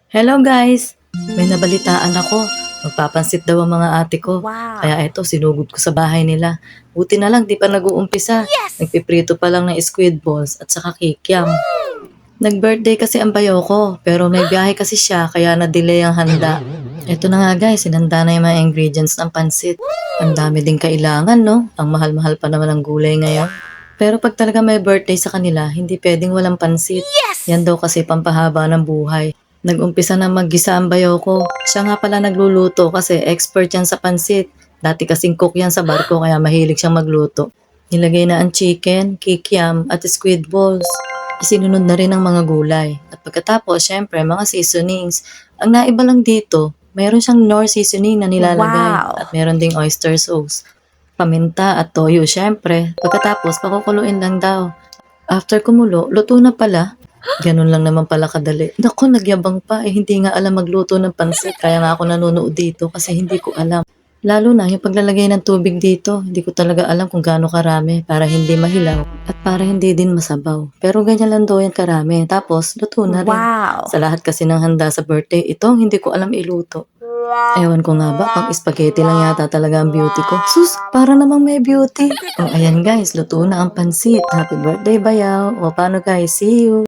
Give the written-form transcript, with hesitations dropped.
Hello guys! May nabalitaan ako. Magpapansit daw ang mga ate ko. Wow. Kaya eto, sinugod ko sa bahay nila. Buti na lang, di pa nag-uumpisa. Nagpiprito pa lang ng squid balls at saka kikiam. Nag-birthday kasi ang bayaw ko, pero may biyahe kasi siya kaya na-delay ang handa. Eto na nga guys, sinanda na yung mga ingredients ng pansit. Ang dami din kailangan, no? Ang mahal-mahal pa naman ang gulay ngayon. Pero pag talaga may birthday sa kanila, hindi pwedeng walang pansit. Yan daw kasi pampahaba ng buhay. Nag-umpisa na maggisa ang bayaw ko. Siya nga pala nagluluto kasi expert yan sa pansit. Dati kasing cook yan sa barko kaya mahilig siyang magluto. Nilagay na ang chicken, kikiam at squid balls. Isinunod na rin ang mga gulay. At pagkatapos, syempre, mga seasonings. Ang naiba lang dito, mayroon siyang Knorr seasoning na nilalagay. Wow. At meron ding oyster sauce. Paminta at toyo, syempre. Pagkatapos, pakukuluin lang daw. After kumulo, luto na pala. Ganun lang naman pala kadali. Naku, nagyabang pa. Hindi nga alam magluto ng pansit. Kaya nga ako nanonood dito kasi hindi ko alam. Lalo na yung paglalagay ng tubig dito. Hindi ko talaga alam kung gaano karami para hindi mahilaw at para hindi din masabaw. Pero ganyan lang daw yan karami. Tapos, luto na rin. Wow. Sa lahat kasi ng handa sa birthday, ito hindi ko alam iluto. Ewan ko nga ba, pang spaghetti lang yata talaga ang beauty ko. Sus, para namang may beauty. O ayan guys, luto na ang pansit. Happy birthday bayaw. O paano guys, see you.